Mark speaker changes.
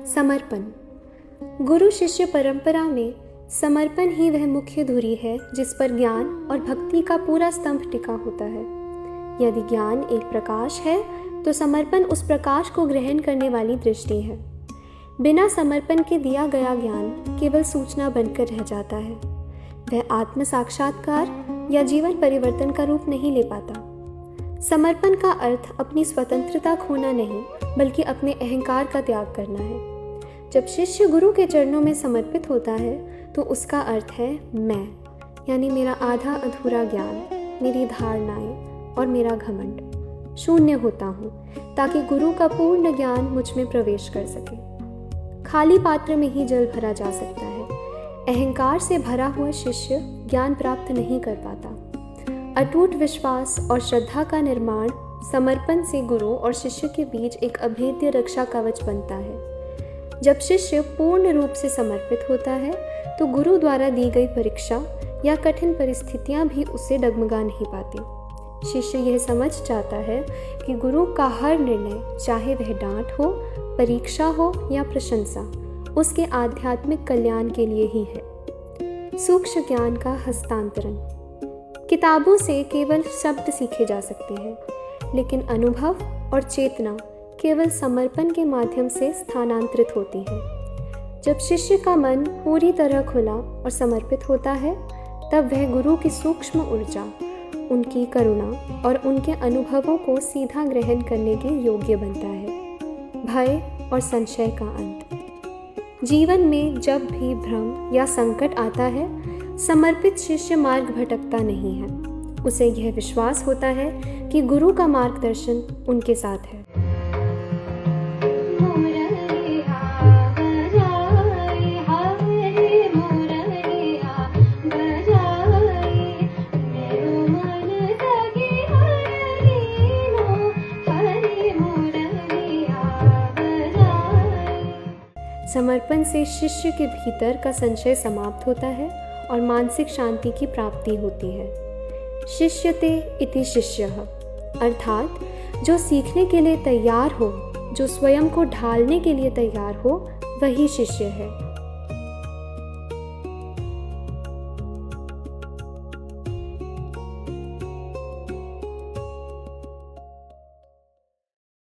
Speaker 1: समर्पण। गुरु शिष्य परंपरा में समर्पण ही वह मुख्य धुरी है जिस पर ज्ञान और भक्ति का पूरा स्तंभ टिका होता है। यदि ज्ञान एक प्रकाश है तो समर्पण उस प्रकाश को ग्रहण करने वाली दृष्टि है। बिना समर्पण के दिया गया ज्ञान केवल सूचना बनकर रह जाता है। वह आत्म साक्षात्कार या जीवन परिवर्तन का रूप नहीं ले पाता। समर्पण का अर्थ अपनी स्वतंत्रता खोना नहीं, बल्कि अपने अहंकार का त्याग करना है। जब शिष्य गुरु के चरणों में समर्पित होता है तो उसका अर्थ है मैं, यानी मेरा आधा अधूरा ज्ञान, मेरी धारणाएं और मेरा घमंड शून्य होता हूँ, ताकि गुरु का पूर्ण ज्ञान मुझ में प्रवेश कर सके। खाली पात्र में ही जल भरा जा सकता है। अहंकार से भरा हुआ शिष्य ज्ञान प्राप्त नहीं कर पाता। अटूट विश्वास और श्रद्धा का निर्माण समर्पण से गुरु और शिष्य के बीच एक अभेद्य रक्षा कवच बनता है। जब शिष्य पूर्ण रूप से समर्पित होता है तो गुरु द्वारा दी गई परीक्षा या कठिन परिस्थितियां भी उसे डगमगा नहीं पाती। शिष्य यह समझ जाता है कि गुरु का हर निर्णय, चाहे वह डांट हो, परीक्षा हो या प्रशंसा, उसके आध्यात्मिक कल्याण के लिए ही है। सूक्ष्म ज्ञान का हस्तांतरण। किताबों से केवल शब्द सीखे जा सकते हैं, लेकिन अनुभव और चेतना केवल समर्पण के माध्यम से स्थानांतरित होती है। जब शिष्य का मन पूरी तरह खुला और समर्पित होता है, तब वह गुरु की सूक्ष्म ऊर्जा, उनकी करुणा और उनके अनुभवों को सीधा ग्रहण करने के योग्य बनता है। भय और संशय का अंत। जीवन में जब भी भ्रम या संकट आता है, समर्पित शिष्य मार्ग भटकता नहीं है। उसे यह विश्वास होता है कि गुरु का मार्गदर्शन उनके साथ है। समर्पण से शिष्य के भीतर का संशय समाप्त होता है और मानसिक शांति की प्राप्ति होती है। शिष्यते इति शिष्यः, अर्थात जो सीखने के लिए तैयार हो, जो स्वयं को ढालने के लिए तैयार हो, वही शिष्य है।